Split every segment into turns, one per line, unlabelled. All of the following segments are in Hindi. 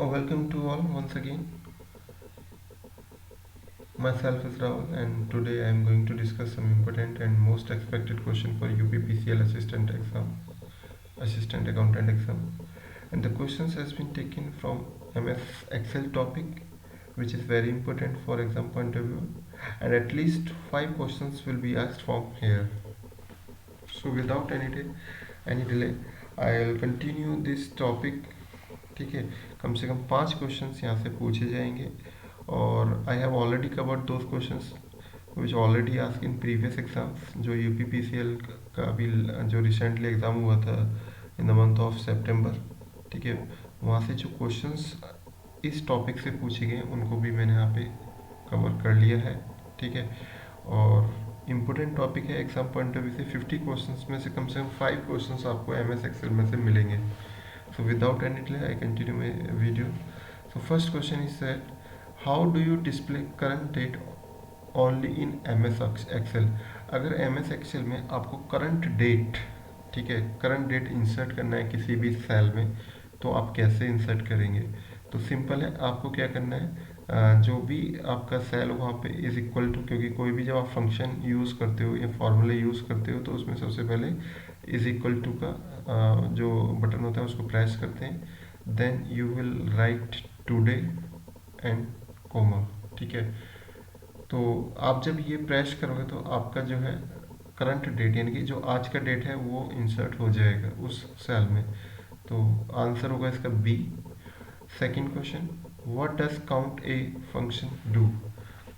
Welcome to all once again. Myself is Rahul, and today I am going to discuss some important and most expected question for UPPCL assistant accountant exam. And the questions has been taken from MS Excel topic, which is very important for exam point of view. And at least 5 questions will be asked from here. So without any delay, I'll continue this topic. ठीक है, कम से कम 5 क्वेश्चंस यहाँ से पूछे जाएंगे और I have already covered those questions which already ask in previous exams जो यूपीपीसीएल का अभी जो रिसेंटली एग्ज़ाम हुआ था इन द मंथ ऑफ सितंबर। ठीक है, वहाँ से जो क्वेश्चंस इस टॉपिक से पूछे गए उनको भी मैंने यहाँ पे कवर कर लिया है। ठीक है, और इम्पोर्टेंट टॉपिक है एग्जाम पॉइंट ऑफ व्यू से। 50 क्वेश्चंस में से कम 5 क्वेश्चंस आपको एमएस एक्सेल में से मिलेंगे। So without any delay, I continue my video. So first question is that how do you display current date only in MS Excel? अगर MS Excel में आपको current date, ठीक है, current date insert करना है किसी भी सेल में, तो आप कैसे insert करेंगे? तो सिंपल है, आपको क्या करना है, जो भी आपका सेल वहाँ पे इज इक्वल टू, क्योंकि कोई भी जब आप फंक्शन यूज़ करते हो या फॉर्मूले यूज़ करते हो तो उसमें सबसे पहले इज इक्वल टू का जो बटन होता है उसको प्रेस करते हैं, then you will write today and comma. ठीक है, तो आप जब ये प्रेस करोगे तो आपका जो है करंट डेट यानी कि जो आज का डेट है वो इंसर्ट हो जाएगा उस सेल में। तो आंसर होगा इसका B. Second question, what does count a function do?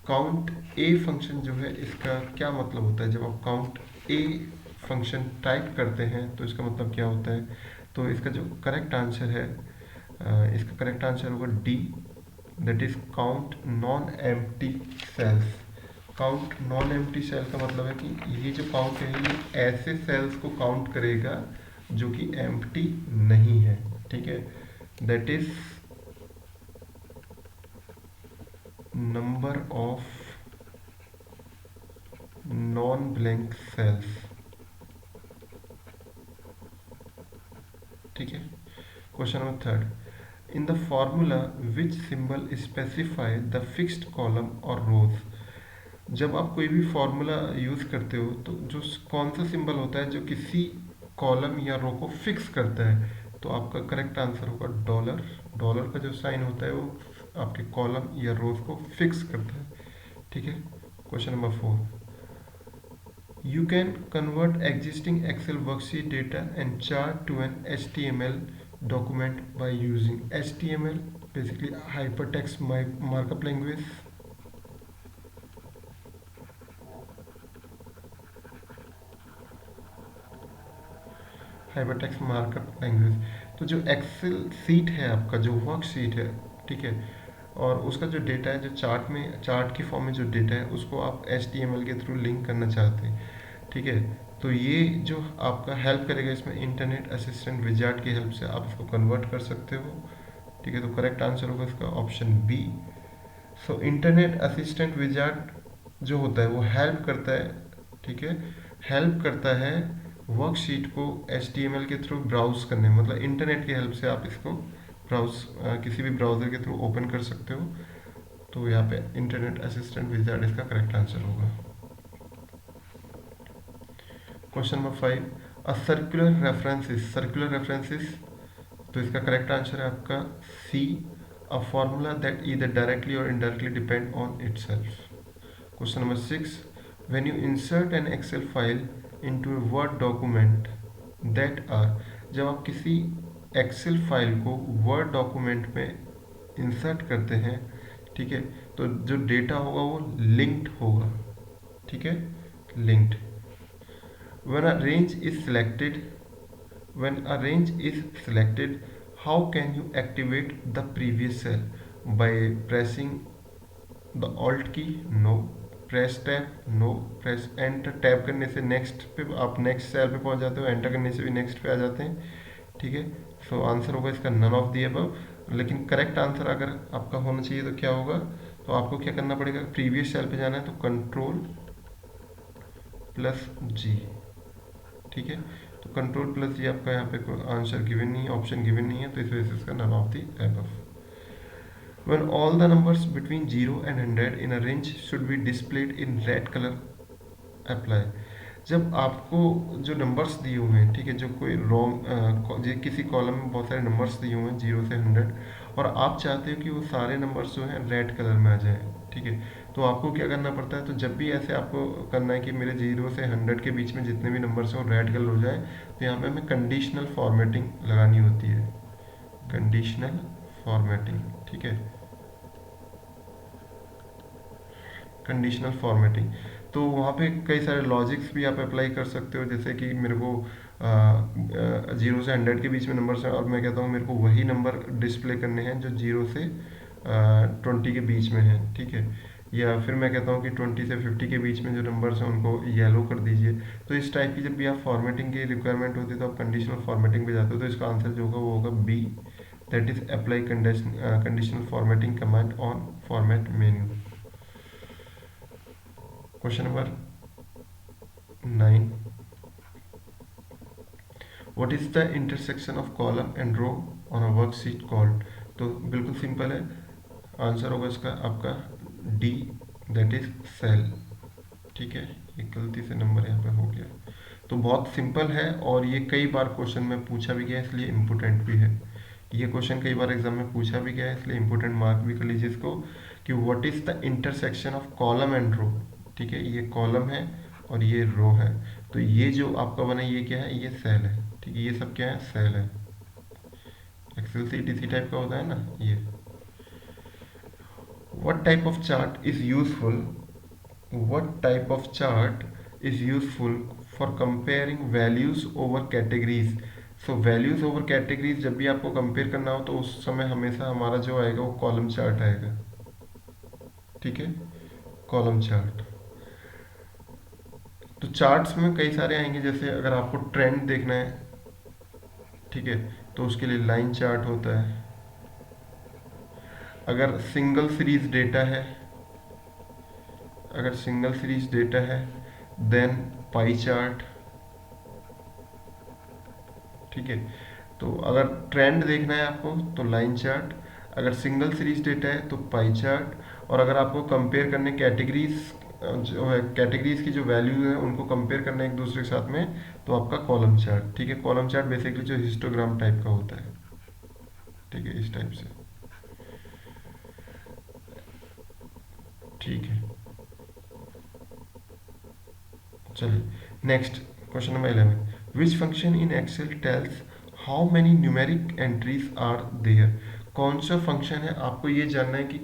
Count a function जो है इसका क्या मतलब होता है? जब आप काउंट ए फंक्शन टाइप करते हैं तो इसका मतलब क्या होता है? तो इसका जो करेक्ट आंसर है, इसका करेक्ट आंसर होगा D, that is count non empty cells. Count non empty cell का मतलब है कि ये जो काउंट है ये ऐसे सेल्स को काउंट करेगा जो कि एम्प्टी नहीं है। ठीक है, that is number of non-blank cells। ठीक है, question number third, in the formula which symbol specify the fixed column और रोज? जब आप कोई भी फॉर्मूला यूज करते हो तो जो कौन सा सिंबल होता है जो किसी कॉलम या रो को फिक्स करता है? तो आपका करेक्ट आंसर होगा डॉलर। डॉलर का जो साइन होता है वो आपके कॉलम या रोज को फिक्स करता है। ठीक है, question number 4, you can convert existing Excel worksheet data and chart to an HTML document by using HTML, basically hypertext markup language। Hypertext markup language. तो जो एक्सेल सीट है आपका, जो वर्कशीट है, ठीक है, और उसका जो डेटा है, जो चार्ट की फॉर्म में जो डेटा है उसको आप HTML के थ्रू लिंक करना चाहते हैं। ठीक है, तो ये जो आपका हेल्प करेगा इसमें इंटरनेट असिस्टेंट विजार्ड की हेल्प से आप इसको कन्वर्ट कर सकते हो। ठीक है, तो करेक्ट आंसर होगा इसका option B. So internet assistant wizard जो होता है वो हेल्प करता है, ठीक है, हेल्प करता है वर्कशीट को HTML के थ्रू ब्राउज करने में, मतलब इंटरनेट की हेल्प से आप इसको ब्राउज किसी भी ब्राउज़र के थ्रू ओपन कर सकते हो। तो यहाँ पे इंटरनेट असिस्टेंट विजार्ड इसका करेक्ट आंसर होगा। Question number 5, a circular references, तो इसका करेक्ट आंसर है आपका C, a formula that either directly और indirectly depend on itself. Question number 6, when you insert an Excel file into a Word document that are, जब आप किसी एक्सेल फाइल को वर्ड डॉक्यूमेंट में इंसर्ट करते हैं, ठीक है, तो जो डेटा होगा वो लिंक्ड होगा। ठीक है, linked. when a range is selected when a range is selected, how can you activate the previous cell? By pressing the alt key? No. Press tab? No. Press enter, tab करने से नेक्स्ट पे आप नेक्स्ट सेल पे पहुंच जाते हो, एंटर करने से भी नेक्स्ट पे आ जाते हैं। ठीक है, सो आंसर होगा इसका नन ऑफ दी अबव। लेकिन करेक्ट आंसर अगर आपका होना चाहिए तो क्या होगा? तो आपको क्या करना पड़ेगा, प्रीवियस सेल पे जाना है तो कंट्रोल प्लस जी। ठीक है, तो कंट्रोल प्लस जी आपका यहाँ पे कोई आंसर गिवन नहीं है, ऑप्शन गिवन नहीं है, तो इस वजह से इसका none of the above. When all the numbers between 0 and 100 in a range should be displayed in red color, apply. जब आपको जो नंबर्स दिए हुए हैं, ठीक है, जो कोई रॉन्ग किसी कॉलम में बहुत सारे नंबर्स दिए हुए हैं 0 से 100, और आप चाहते हो कि वो सारे नंबर्स जो हैं रेड कलर में आ जाएं, ठीक है, तो आपको क्या करना पड़ता है, तो जब भी ऐसे आपको करना है कि मेरे 0 से 100 के बीच में जितने भी नंबर्स हैं वो रेड कलर हो जाए, तो यहाँ पे हमें कंडीशनल फॉर्मेटिंग लगानी होती है, कंडीशनल फॉर्मेटिंग, ठीक है, कंडीशनल फॉर्मेटिंग। तो वहाँ पे कई सारे लॉजिक्स भी आप अप्लाई कर सकते हो, जैसे कि मेरे को 0 से 100 के बीच में नंबर्स हैं और मैं कहता हूँ मेरे को वही नंबर डिस्प्ले करने हैं जो 0 से 20 के बीच में हैं, ठीक है, या फिर मैं कहता हूँ कि 20 से 50 के बीच में जो नंबर्स हैं उनको येलो कर दीजिए। तो इस टाइप की जब भी आप फॉर्मेटिंग की रिक्वायरमेंट होती है तो आप कंडीशनल फॉर्मेटिंग पे जाते हो, तो इसका आंसर जो होगा वो होगा B, that is apply conditional formatting command on format menu. Question number 9, what is the intersection of column and row on a worksheet called. तो बिल्कुल सिंपल है, आंसर होगा इसका आपका डी, दैट इज सेल, ठीक है, ये गलती से नंबर यहाँ पे हो गया। तो बहुत सिंपल है और ये कई बार क्वेश्चन में पूछा भी गया है, इसलिए इम्पोर्टेंट भी है। ये क्वेश्चन कई बार एग्जाम में पूछा भी गया है, इसलिए इम्पोर्टेंट मार्क भी कर लीजिए इसको, कि what is the intersection of column and row, ठीक है, ये कॉलम है और ये रो है, तो ये जो आपका बना ये क्या है, ये सेल है, ठीक है, ये सब क्या है, सेल है। एक्सेल सीट इसी टाइप का होता है ना ये। What type of chart is useful, what type of chart is useful for comparing values over categories। so values over categories जब भी आपको कंपेयर करना हो तो उस समय हमेशा हमारा जो आएगा वो कॉलम चार्ट आएगा, ठीक है, कॉलम चार्ट। तो चार्ट्स में कई सारे आएंगे, जैसे अगर आपको ट्रेंड देखना है, ठीक है, तो उसके लिए लाइन चार्ट होता है। अगर सिंगल सीरीज डेटा है, अगर सिंगल सीरीज डेटा है देन पाई चार्ट, ठीक है। तो अगर ट्रेंड देखना है आपको तो लाइन चार्ट, अगर सिंगल सीरीज डेटा है तो पाई चार्ट, और अगर आपको कंपेयर करने कैटेगरीज जो है, कैटेगरीज की जो वैल्यू है उनको कंपेयर करना एक दूसरे के साथ में, तो आपका कॉलम चार्ट, ठीक है। कॉलम चार्ट बेसिकली जो हिस्टोग्राम टाइप का होता है, ठीक है, इस टाइप से, ठीक है। चलिए next, question number 11, which function in Excel tells how many numeric entries are there. कौन सा फंक्शन है, आपको ये जानना है कि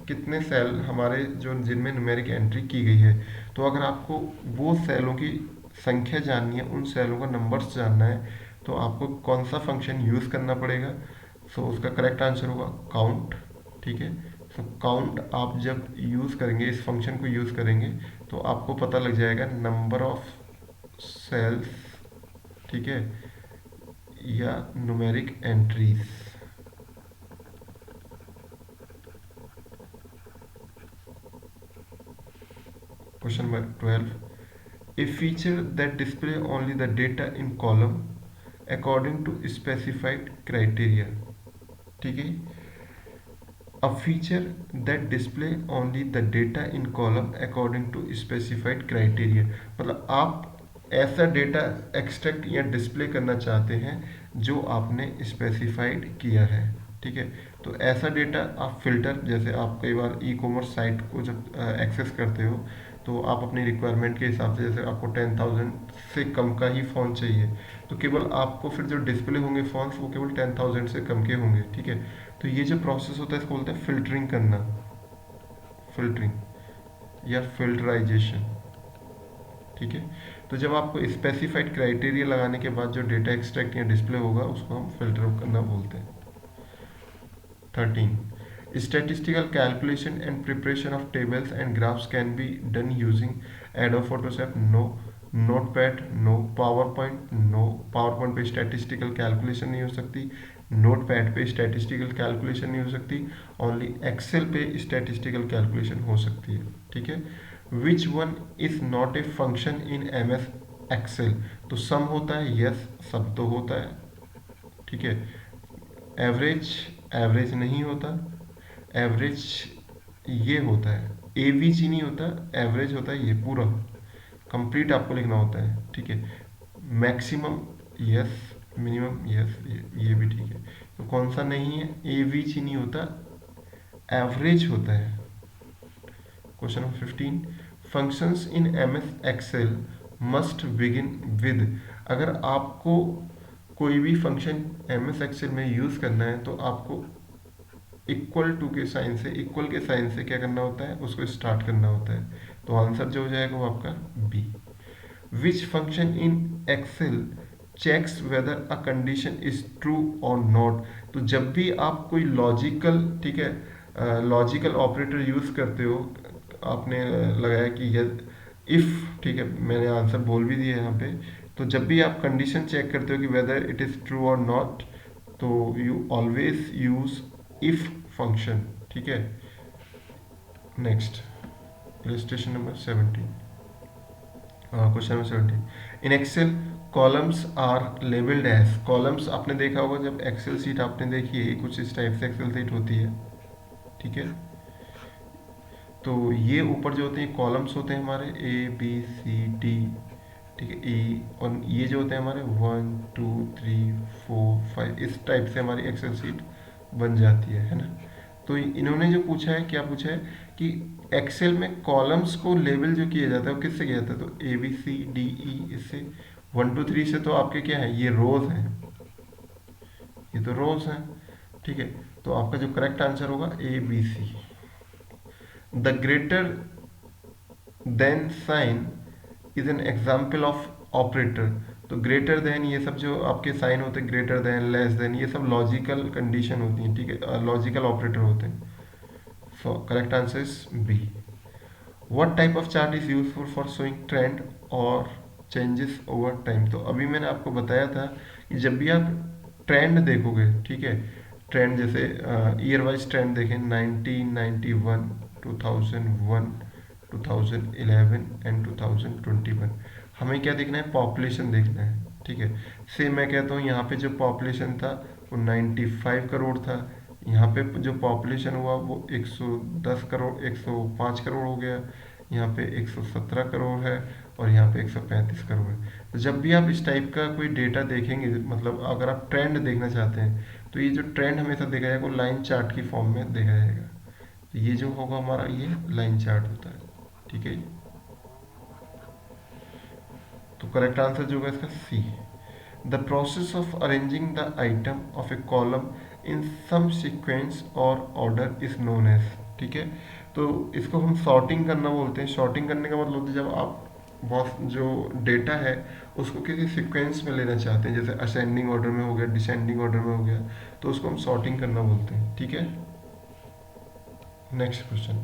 कितने सेल हमारे जो जिनमें न्यूमेरिक एंट्री की गई है। तो अगर आपको वो सेलों की संख्या जाननी है, उन सेलों का नंबर्स जानना है, तो आपको कौन सा फंक्शन यूज़ करना पड़ेगा। सो उसका करेक्ट आंसर होगा काउंट, ठीक है। सो काउंट आप जब यूज़ करेंगे, इस फंक्शन को यूज़ करेंगे, तो आपको पता लग जाएगा नंबर ऑफ सेल्स, ठीक है, या numeric entries. Question number 12, a feature that display only the data in column according to specified criteria, ठीक है। a feature that display only the data in column according to specified criteria, मतलब आप ऐसा डेटा एक्सट्रैक्ट या डिस्प्ले करना चाहते हैं जो आपने स्पेसिफाइड किया है, ठीक है। तो ऐसा डेटा आप फिल्टर, जैसे आप कई बार ई कॉमर्स साइट को जब एक्सेस करते हो, तो आप अपनी रिक्वायरमेंट के हिसाब से, जैसे आपको 10,000 से कम का ही फ़ोन चाहिए, तो केवल आपको फिर जो डिस्प्ले होंगे फ़ोन्स वो केवल 10,000 से कम के होंगे, ठीक है। तो ये जो प्रोसेस होता है इसको बोलते हैं फिल्टरिंग करना, फिल्टरिंग या फिल्टराइजेशन, ठीक है। तो जब आपको स्पेसिफाइड क्राइटेरिया लगाने के बाद जो डेटा एक्सट्रैक्ट या डिस्प्ले होगा उसको हम फिल्टर करना बोलते हैं। 13, statistical calculation and preparation of tables and graphs can be done using Adobe Photoshop, no, notepad, no, PowerPoint, no, PowerPoint पे statistical calculation नहीं हो सकती, notepad पे statistical calculation नहीं हो सकती, only Excel पे statistical calculation हो सकती है, ठीक है। which one is not a function in MS Excel, तो सम होता है, यस, सब तो होता है, ठीक है। एवरेज, एवरेज नहीं होता, एवरेज ये होता है, एवीजी नहीं होता, एवरेज होता है ये पूरा कंप्लीट आपको लिखना होता है, ठीक है। मैक्सिमम यस, मिनिमम यस, ये भी ठीक है। तो कौन सा नहीं है, एवीजी नहीं होता, एवरेज होता है। Question number 15, functions in M S Excel must begin with. अगर आपको कोई भी फंक्शन एम एस एक्सेल में यूज़ करना है तो आपको इक्वल टू के साइन से, इक्वल के साइन से क्या करना होता है, उसको स्टार्ट करना होता है। तो आंसर जो हो जाएगा वो आपका B. Which function in Excel checks whether a condition is true और नॉट। तो जब भी आप कोई लॉजिकल, ठीक है, लॉजिकल ऑपरेटर यूज करते हो, आपने लगाया कि यदि, इफ, ठीक है, मैंने आंसर बोल भी दिया यहाँ पे। तो जब भी आप कंडीशन चेक करते हो कि वेदर इट इज ट्रू और नॉट, तो you always use if function, ठीक है। Next, illustration number 17, question number 17, in Excel columns are labelled as. Columns आपने देखा होगा, जब एक्सेल सीट आपने देखी है, कुछ इस टाइप से एक्सेल सीट होती है, ठीक है। तो ये ऊपर जो होते हैं कॉलम्स होते हैं हमारे ए बी सी डी, ठीक है, ई, और ये जो होते हैं हमारे 1 2 3 4 5, इस टाइप से हमारी एक्सेल सीट बन जाती है ना। तो इन्होंने जो पूछा है, क्या पूछा है कि एक्सेल में कॉलम्स को लेबल जो किया जाता है वो किससे किया जाता है, तो ए बी सी डी ई, इससे 1 2 3 से तो आपके क्या है, ये रोज हैं, ये तो रोज हैं, ठीक है। तो आपका जो करेक्ट आंसर होगा A B C. The greater than sign is an example of operator. तो ग्रेटर देन, ये सब जो आपके साइन होते हैं, ग्रेटर देन, लेस देन, ये सब लॉजिकल कंडीशन होती हैं, ठीक है, लॉजिकल ऑपरेटर होते हैं। So correct answer is B. What type of chart is useful for showing trend और चेंजेस ओवर टाइम। तो अभी मैंने आपको बताया था कि जब भी आप ट्रेंड देखोगे, ठीक है, ट्रेंड जैसे ईयर वाइज ट्रेंड देखें, 1991, 2001, 2011 एंड 2021, हमें क्या देखना है, पॉपुलेशन देखना है, ठीक है। से मैं कहता हूँ यहाँ पे जो पॉपुलेशन था वो 95 करोड़ था, यहाँ पे जो पॉपुलेशन हुआ वो 110 करोड़, 105 करोड़ हो गया, यहाँ पे 117 करोड़ है, और यहाँ पे 135 करोड़ है। तो जब भी आप इस टाइप का कोई डेटा देखेंगे, मतलब अगर आप ट्रेंड देखना चाहते हैं, तो ये जो ट्रेंड हमेशा देखा जाएगा वो लाइन चार्ट की फॉर्म में देखा जाएगा। तो ये जो होगा हमारा, ये लाइन चार्ट होता है, ठीक है। तो करेक्ट आंसर जो होगा इसका C. The process of arranging the item of a column in some sequence और ऑर्डर इज नोन एज, ठीक है। तो इसको हम सॉर्टिंग करना बोलते हैं। सॉर्टिंग करने का मतलब होता है जब आप बहुत जो डेटा है उसको किसी सीक्वेंस में लेना चाहते हैं, जैसे असेंडिंग ऑर्डर में हो गया, डिसेंडिंग ऑर्डर में हो गया, तो उसको हम सॉर्टिंग करना बोलते हैं, ठीक है। Next question,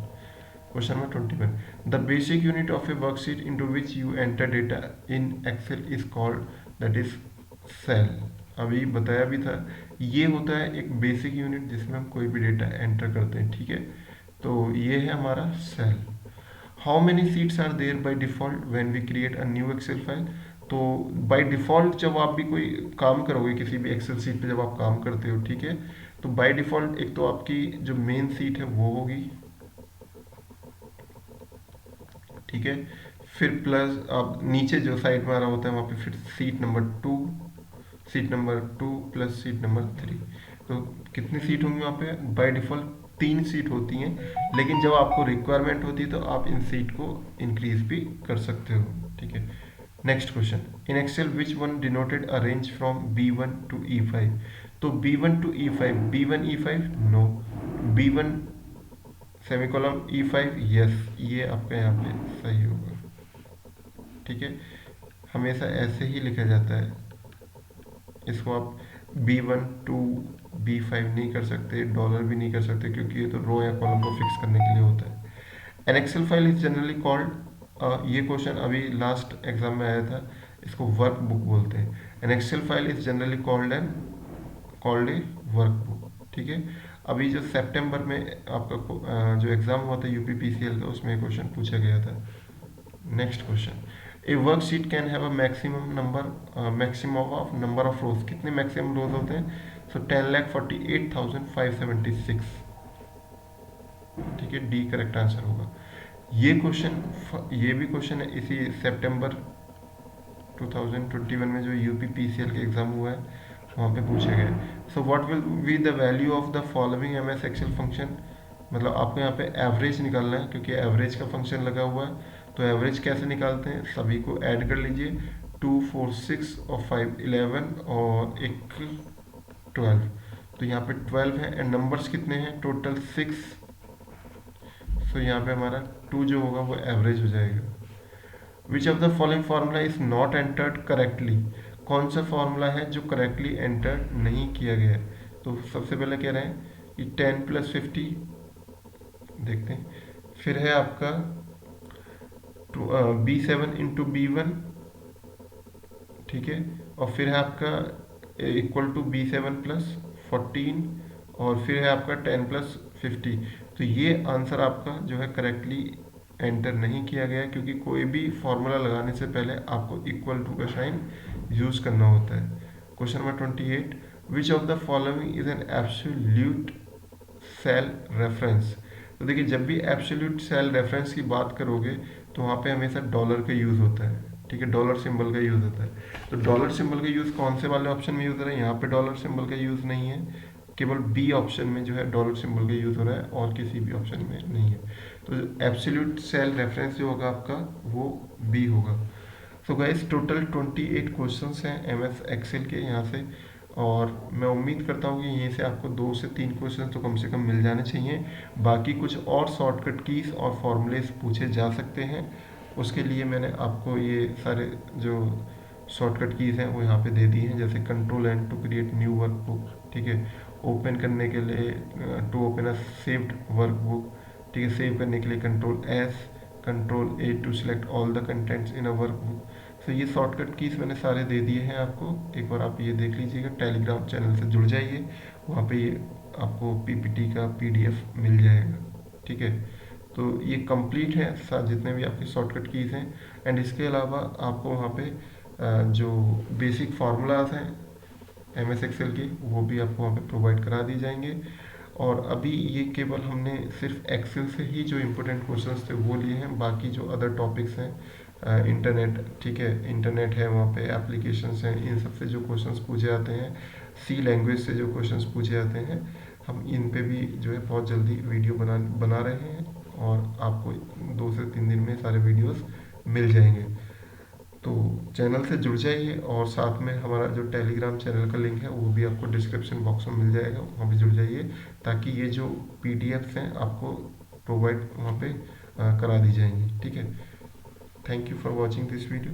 question number 21, the basic unit of a worksheet into which you enter data in Excel is called, that is cell. अभी बताया भी था, ये होता है एक बेसिक यूनिट जिसमें हम कोई भी डेटा एंटर करते हैं, ठीक है। तो ये है हमारा cell. How many sheets are there by default when we create a new Excel file. तो बाय डिफॉल्ट जब आप भी कोई काम करोगे, किसी भी एक्सेल सीट पे जब आप काम करते हो, ठीक है, तो बाय डिफॉल्ट एक तो आपकी जो मेन सीट है वो होगी, ठीक है। फिर प्लस अब नीचे जो साइड में आ रहा होता है वहाँ पे फिर seat number 2, seat number 2 plus seat number 3। तो कितनी सीट होंगी वहाँ पे, बाय डिफॉल्ट 3 सीट होती हैं, लेकिन जब आपको रिक्वायरमेंट होती है तो आप इन सीट को इंक्रीज भी कर सकते हो, ठीक है। Next question, in Excel which one denoted a range from B1 to E5। तो B1 to E5, B1 E5 no, B1 सेमीकोलम E5 yes, ये आपका यहाँ पे सही होगा, ठीक है। हमेशा ऐसे ही लिखा जाता है, इसको आप B1 टू B5 नहीं कर सकते, डॉलर भी नहीं कर सकते, क्योंकि ये तो रो या कॉलम को फिक्स करने के लिए होता है। An Excel file is generally called, ये क्वेश्चन अभी लास्ट एग्जाम में आया था, इसको वर्क बुक बोलते हैं। An Excel file is generally called a workbook, ठीक है। अभी जो सितंबर में आपका जो एग्जाम हुआ था UPPCL का, उसमें क्वेश्चन पूछा गया था। Next question, A worksheet can have a maximum of number of रोज। कितने मैक्सिमम रोज होते हैं, सो 10,48,576, ठीक है, डी करेक्ट आंसर होगा। ये क्वेश्चन, ये भी क्वेश्चन है इसी सितंबर 2021 में जो यूपी पीसीएल के एग्जाम हुआ है वहाँ पे पूछे गए। So what will be the value of the following M S Excel function. मतलब आपको यहाँ पे एवरेज निकालना है, क्योंकि एवरेज का फंक्शन लगा हुआ है। तो एवरेज कैसे निकालते हैं, सभी को ऐड कर लीजिए, 2 4 6 और 5 11 और एक 12। तो यहाँ पे 12 है एंड नंबर्स कितने हैं टोटल 6। सो यहाँ पे हमारा 2 जो होगा वो एवरेज हो जाएगा। विच of the following formula is not entered correctly. कौन सा फार्मूला है जो करेक्टली एंटर नहीं किया गया है। तो सबसे पहले कह रहे हैं कि 10 + 50, देखते हैं। फिर है आपका B7 × B1, ठीक है। और फिर है आपका =B7 + 14, और फिर है आपका 10 + 50। तो ये आंसर आपका जो है करेक्टली एंटर नहीं किया गया, क्योंकि कोई भी फॉर्मूला लगाने से पहले आपको == का साइन यूज करना होता है। Question number 28, which of the following is an absolute cell reference. तो देखिए, जब भी एब्सोल्यूट सेल रेफरेंस की बात करोगे तो वहाँ पे हमेशा डॉलर का यूज़ होता है, ठीक है, डॉलर सिंबल का यूज़ होता है। तो डॉलर सिंबल का यूज़ कौन से वाले ऑप्शन में यूज़ हो रहा है, यहाँ पे डॉलर सिंबल का यूज़ नहीं है, केवल बी ऑप्शन में जो है डॉलर सिंबल का यूज़ हो रहा है, और किसी भी ऑप्शन में नहीं है। तो एब्सोल्यूट सेल रेफरेंस जो होगा आपका वो बी होगा। सो गाइस, टोटल 28 क्वेश्चंस हैं एमएस एक्सेल के यहाँ से, और मैं उम्मीद करता हूँ कि यहीं से आपको 2 से 3 क्वेश्चन तो कम से कम मिल जाने चाहिए। बाकी कुछ और शॉर्टकट कीज और फॉर्मूलेस पूछे जा सकते हैं, उसके लिए मैंने आपको ये सारे जो शॉर्टकट कीज हैं वो यहाँ पे दे दी हैं, जैसे Ctrl+N to create new workbook, ठीक है, ओपन करने के लिए to open a saved workbook, ठीक है, सेव करने के लिए Ctrl+S, Ctrl+A to select all the contents in a workbook. तो ये शॉर्टकट कीज मैंने सारे दे दिए हैं आपको, एक बार आप ये देख लीजिएगा। टेलीग्राम चैनल से जुड़ जाइए, वहाँ पे ये आपको पीपीटी का पीडीएफ मिल जाएगा, ठीक है। तो ये कंप्लीट है जितने भी आपके शॉर्टकट कीज हैं, एंड इसके अलावा आपको वहाँ पे जो बेसिक फार्मूलाज हैं एमएस एक्सेल की वो भी आपको वहाँ पे प्रोवाइड करा दी जाएंगे। और अभी ये केवल हमने सिर्फ एक्सेल से ही जो इम्पोर्टेंट क्वेश्चंस थे वो लिए हैं, बाकी जो अदर टॉपिक्स हैं इंटरनेट, ठीक है, इंटरनेट है, वहाँ पे एप्लीकेशंस हैं, इन सब से जो क्वेश्चंस पूछे जाते हैं, सी लैंग्वेज से जो क्वेश्चंस पूछे जाते हैं, हम इन पे भी जो है बहुत जल्दी वीडियो बना रहे हैं, और आपको 2 से 3 दिन में सारे वीडियोस मिल जाएंगे। तो चैनल से जुड़ जाइए, और साथ में हमारा जो टेलीग्राम चैनल का लिंक है वो भी आपको डिस्क्रिप्शन बॉक्स में मिल जाएगा, वहाँ भी जुड़ जाइए, ताकि ये जो पीडीएफ्स हैं आपको प्रोवाइड वहाँ पे करा दी जाएंगी, ठीक है। Thank you for watching this video.